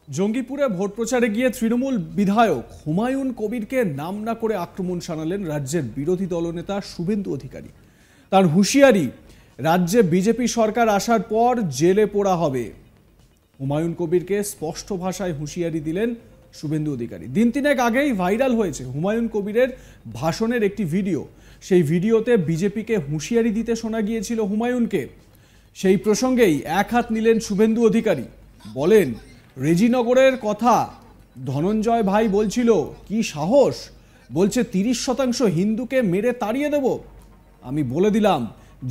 জঙ্গিপুরে vote প্রচারে গিয়ে তৃণমূল বিধায়ক হুমায়ুন কবিরকে নাম না করে আক্রমণ শানালেন রাজ্যের বিরোধী দলনেতা শুভেন্দু অধিকারী। তার হুঁশিয়ারি, রাজ্যে বিজেপি সরকার আসার পর জেলে পোড়া হবে। হুমায়ুন কবিরকে স্পষ্ট ভাষায় হুঁশিয়ারি দিলেন শুভেন্দু অধিকারী। দিন তিনেক আগেই ভাইরাল হয়েছে হুমায়ুন কবিরের ভাষণের একটি ভিডিও। সেই ভিডিওতে বিজেপিকে হুঁশিয়ারি দিতে শোনা গিয়েছিল হুমায়ুনকে। সেই প্রসঙ্গেই এক হাত নিলেন শুভেন্দু অধিকারী, বলেন, রেজিনগরের কথা ধনঞ্জয় ভাই বলছিল, কি সাহস, বলছে 30% হিন্দুকে মেরে তাড়িয়ে দেব। আমি বলে দিলাম,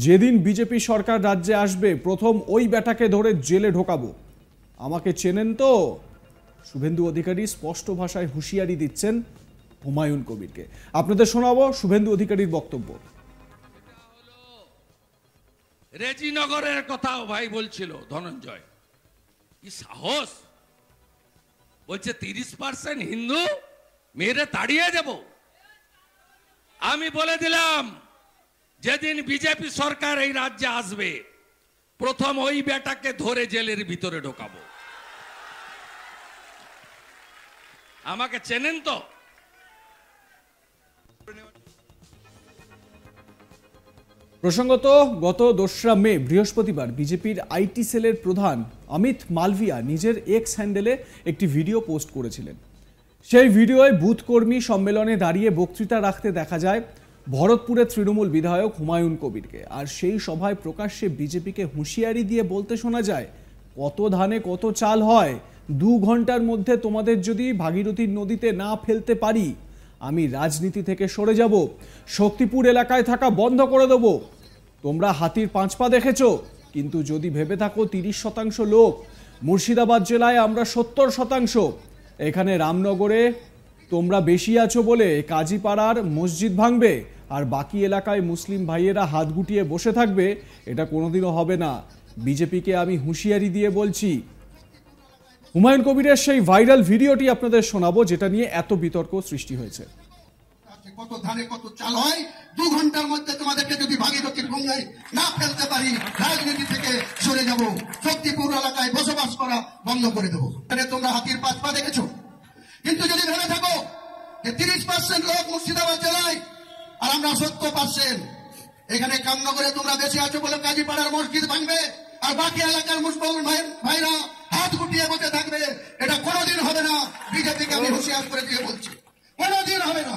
যেদিন বিজেপি সরকার রাজ্যে আসবে প্রথম ওই বেটাকে ধরে জেলে ঢোকাবো। আমাকে চেনেন তো? শুভেন্দু অধিকারী স্পষ্ট ভাষায় হুঁশিয়ারি দিচ্ছেন হুমায়ুন কবিরকে। আপনাদের শোনাবো শুভেন্দু অধিকারীর বক্তব্য। রেজিনগরের কথাও ভাই বলছিল ধনঞ্জয়, কি সাহস, বলছে 30% হিন্দু মেরে তাড়িয়ে দেব। আমি বলে দিলাম, যেদিন বিজেপি সরকার এই রাজ্যে আসবে প্রথম ওই বেটাকে ধরে জেলের ভিতরে ঢোকাবো। আমাকে চেনেন তো? প্রসঙ্গত, গত 2রা মে বৃহস্পতিবার বিজেপির আইটি সেলের প্রধান অমিত মালভিয়া নিজের এক্স হ্যান্ডেলে একটি ভিডিও পোস্ট করেছিলেন। সেই ভিডিওয় বুথ কর্মী সম্মেলনে দাঁড়িয়ে বক্তৃতা রাখতে দেখা যায় ভরতপুরের তৃণমূল বিধায়ক হুমায়ুন কবিরকে। আর সেই সভায় প্রকাশ্যে বিজেপিকে হুঁশিয়ারি দিয়ে বলতে শোনা যায়, কত ধানে কত চাল হয়, 2 ঘন্টার মধ্যে তোমাদের যদি ভাগীরথী নদীতে না ফেলতে পারি আমি রাজনীতি থেকে সরে যাব, শক্তিপুর এলাকায় থাকা বন্ধ করে দেব। তোমরা হাতির 5 পা দেখেছ, কিন্তু যদি ভেবে থাকো 30% লোক, মুর্শিদাবাদ জেলায় আমরা 70%। এখানে রামনগরে তোমরা বেশি আছো বলে কাজীপাড়ার মসজিদ ভাঙবে আর বাকি এলাকায় মুসলিম ভাইয়েরা হাত গুটিয়ে বসে থাকবে, এটা কোনোদিনও হবে না। বিজেপিকে আমি হুঁশিয়ারি দিয়ে বলছি। হুমায়ুন কবিরের সেই ভাইরাল ভিডিওটি আপনাদের শোনাবো, যেটা নিয়ে এত বিতর্ক সৃষ্টি হয়েছে। কত ধানে কত চাল হয়, 2 ঘন্টার মধ্যে তোমাদেরকে যদি ভাগীরথীর গঙ্গায় না ফেলতে পারি রাজনীতি থেকে সরে যাব, শক্তিপুর এলাকায় বসবাস করা বন্ধ করে দেবো। তোমরা হাতির 5 পা দেখেছো, কিন্তু যদি ভেবে থাকো যে 30% লোক মুর্শিদাবাদ জেলায় আর আমরা 70%, এখানে কামনগরে তোমরা বেশি আছো বলে কাজীপাড়ার মসজিদ ভাঙবে আর বাকি এলাকার মুসলমান ভাইরা হাত গুটিয়ে বসে থাকবে, এটা কোনোদিন হবে না। বিজেপিকে আমি হুঁশিয়ার করে দিয়ে বলছি, কোনোদিন হবে না।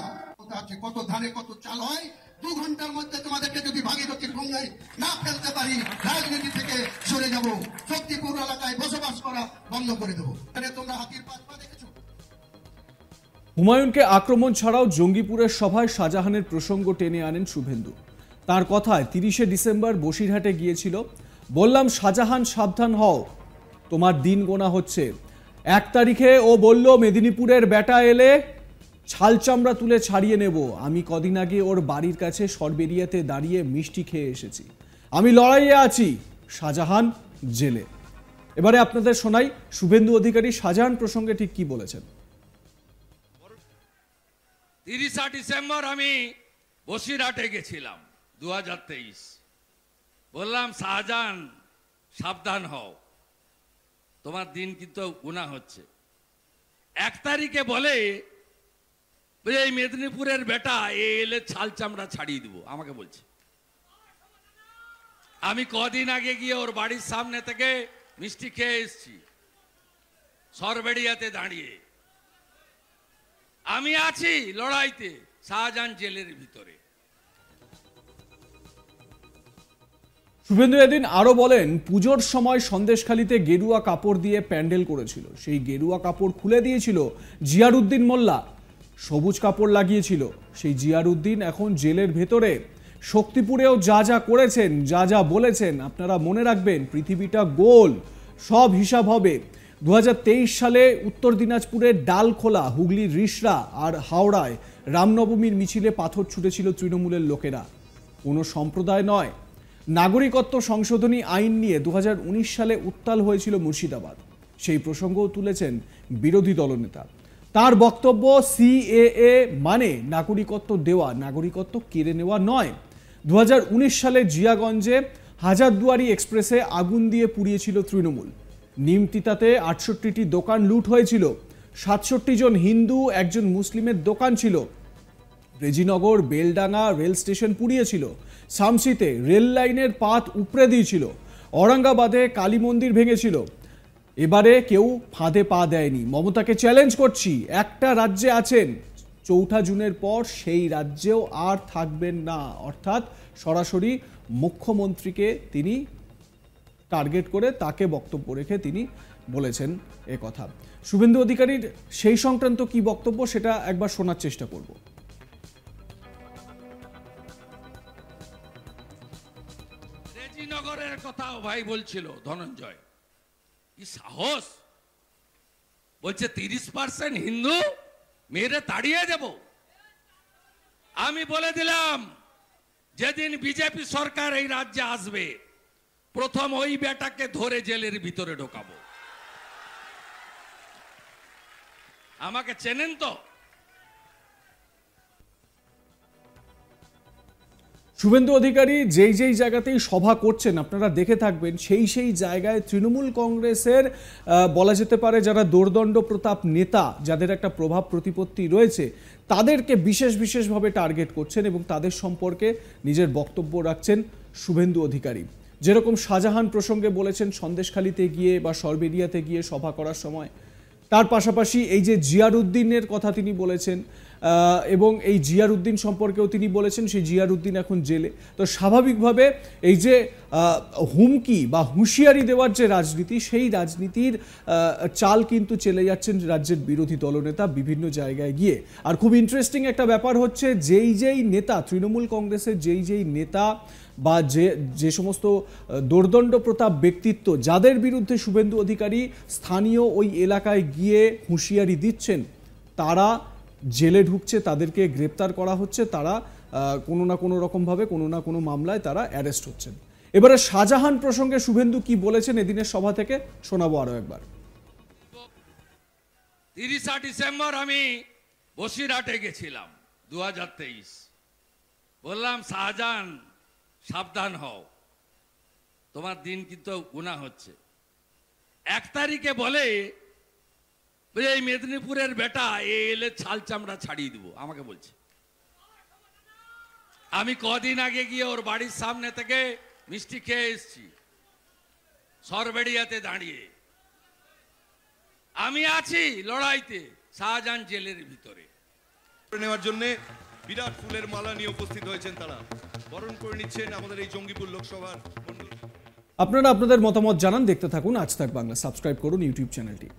কত ধানে কত চাল হয়, 2 ঘন্টার মধ্যে তোমাদেরকে যদি ভাগীরথীর গঙ্গায় না ফেলতে পারি রাজনীতি থেকে সরে যাব, শক্তিপুর এলাকায় বসবাস করা বন্ধ করে দেবো। তোমরা হাতির 5 পা দেখেছো। হুমায়ুনকে আক্রমণ ছাড়াও জঙ্গিপুরের সভায় শাহজাহানের প্রসঙ্গ টেনে আনেন শুভেন্দু। তার কথায় 30শে ডিসেম্বর বসিরহাটে গিয়েছিল, বললাম শাহজাহান সাবধান হও, তোমার দিন গোনা হচ্ছে। 1 তারিখে ও বলল মেদিনীপুরের বেটা এলে ছাল চামড়া তুলে ছাড়িয়ে নেব। আমি কদিন আগে ওর বাড়ির কাছে সরবেরিয়াতে দাঁড়িয়ে মিষ্টি খেয়ে এসেছি। আমি লড়াইয়ে আছি, শাহজাহান জেলে। এবারে আপনাদের শোনাই শুভেন্দু অধিকারী শাহজাহান প্রসঙ্গে ঠিক কি বলেছেন। 30 ডিসেম্বর আমি বসিরহাটে গেছিলাম 2023, বললাম শাহজাহান সাবধান হও, তোমার দিন কিন্তু গুনাহ হচ্ছে। 1 তারিখে বলে এই মেদিনীপুরের বেটা এলে ছাল চামড়া ছাড়িয়ে দিব, আমাকে বলছে। আমি কদিন আগে গিয়ে ওর বাড়ির সামনে থেকে মিষ্টি খেয়ে এসেছি, সরবেড়িয়াতে দাঁড়িয়ে। আমি আছি লড়াইতে, শাহজাহান জেলের ভিতরে। শুভেন্দু এদিন আরো বলেন, পুজোর সময় সন্দেশখালীতে গেরুয়া কাপড় দিয়ে প্যান্ডেল করেছিল, সেই গেরুয়া কাপড় খুলে দিয়েছিল জিয়ারউদ্দিন মোল্লা, সবুজ কাপড় লাগিয়েছিল সেই জিয়ারউদ্দিন এখন জেলের ভেতরে। শক্তিপুরেও যা যা করেছেন, যা যা বলেছেন, আপনারা মনে রাখবেন পৃথিবীটা গোল, সব হিসাব হবে। 2023 সালে উত্তর দিনাজপুরের ডালখোলা, হুগলির রিষড়া আর হাওড়ায় রামনবমীর মিছিলে পাথর ছুটেছিল তৃণমূলের লোকেরা, কোনো সম্প্রদায় নয়। নাগরিকত্ব সংশোধনী আইন নিয়ে 2019 সালে উত্তাল হয়েছিল মুর্শিদাবাদ, সেই প্রসঙ্গও তুলেছেন বিরোধী দলনেতা। তার বক্তব্য, সিএএ মানে নাগরিকত্ব দেওয়া, নাগরিকত্ব কেড়ে নেওয়া নয়। 2019 সালে জিয়াগঞ্জে হাজারদুয়ারি এক্সপ্রেসে আগুন দিয়ে পুড়িয়েছিল তৃণমূল, নিমতিতাতে 68টি দোকান লুট হয়েছিল, 67 জন হিন্দু, একজন মুসলিমের দোকান ছিল। রেজিনগর বেলডাঙ্গা রেল স্টেশন পুড়িয়েছিল, শামসিতে রেল লাইনের পাত উপড়ে দিয়েছিল, ঔরঙ্গাবাদে কালী মন্দির ভেঙেছিল। এবারে কেউ ফাঁদে পা দেয়নি। মমতাকে চ্যালেঞ্জ করছি, একটা রাজ্যে আছেন, 4 জুনের পর সেই রাজ্যেও আর থাকবেন না। অর্থাৎ সরাসরি মুখ্যমন্ত্রীকে তিনি টার্গেট করে তাকে বক্তব্য রেখে তিনি বলেছেন এ কথা। শুভেন্দু অধিকারীর সেই সংক্রান্ত কি বক্তব্য সেটা একবার শোনার চেষ্টা করব। রেজিনগরের কথাও ভাই বলছিল ধনঞ্জয়, কি সাহস! বলছে 30% হিন্দু মেরে তাড়িয়ে দেব। আমি বলে দিলাম, যেদিন বিজেপি সরকার এই রাজ্যে আসবে, প্রথম ওই বেটাকে ধরে জেলের ভিতরে ঢোকাবো। আমাকে চেনেন তো? শুভেন্দু অধিকারী যেই যেই জায়গাতেই সভা করছেন আপনারা দেখে থাকবেন, সেই সেই জায়গায় তৃণমূল কংগ্রেসের বলা যেতে পারে যারা দোর্দণ্ড প্রতাপ নেতা, যাদের একটা প্রভাব প্রতিপত্তি রয়েছে, তাদেরকে বিশেষভাবে টার্গেট করছেন এবং তাদের সম্পর্কে নিজের বক্তব্য রাখছেন শুভেন্দু অধিকারী। যেরকম শাহজাহান প্রসঙ্গে বলেছেন সন্দেশখালীতে গিয়ে বা সরবেরিয়াতে গিয়ে সভা করার সময়, তার পাশাপাশি এই যে জিয়ারউদ্দিনের কথা তিনি বলেছেন এবং এই জিয়ারউদ্দিন সম্পর্কেও তিনি বলেছেন সেই জিয়ারউদ্দিন এখন জেলে। তো স্বাভাবিকভাবে এই যে হুমকি বা হুঁশিয়ারি দেওয়ার যে রাজনীতি, সেই রাজনীতির চাল কিন্তু চলে যাচ্ছেন রাজ্যের বিরোধী দলনেতা বিভিন্ন জায়গায় গিয়ে। আর খুব ইন্টারেস্টিং একটা ব্যাপার হচ্ছে, যেই নেতা তৃণমূল কংগ্রেসের যেই নেতা বা যে সমস্ত দোর্দণ্ড প্রতাপ ব্যক্তিত্ব যাদের বিরুদ্ধে শুভেন্দু অধিকারী স্থানীয় ওই এলাকায় গিয়ে হুঁশিয়ারি দিচ্ছেন, তারা জেলে ঢুকছে, তাদেরকে গ্রেপ্তার করা হচ্ছে, তারা কোনো না কোনো রকমভাবে কোনো না কোনো মামলায় তারা অ্যারেস্ট হচ্ছেন। এবারে শাহজাহান প্রসঙ্গে শুভেন্দু কি বলেছেন এদিনের সভা থেকে শোনাবো আরো একবার। 30 ডিসেম্বর আমি বসিরহাটে গেছিলাম 2023। বললাম, শাহজাহান সাবধান হও, তোমার দিন কিন্তু গুনাহ হচ্ছে। 1 তারিখে বলে এই মেদিনীপুরের বেটা এলে ছাল চামড়া ছাড়িয়ে দিব, আমাকে বলছে। আমি কদিন আগে গিয়ে ওর বাড়ির সামনে থেকে মিষ্টি খেয়ে এসেছি, সরবেড়িয়াতে দাঁড়িয়ে। আমি আছি লড়াইতে, শাহজাহান জেলের ভিতরে। নেওয়ার জন্য বিরাট ফুলের মালা নিয়ে উপস্থিত হয়েছেন, তারা বরণ করে নিচ্ছেন আমাদের এই জঙ্গিপুর লোকসভার মণ্ডল। আপনারা আপনাদের মতামত জানান, দেখতে থাকুন আজ তাক বাংলা, সাবস্ক্রাইব করুন ইউটিউব চ্যানেলটি।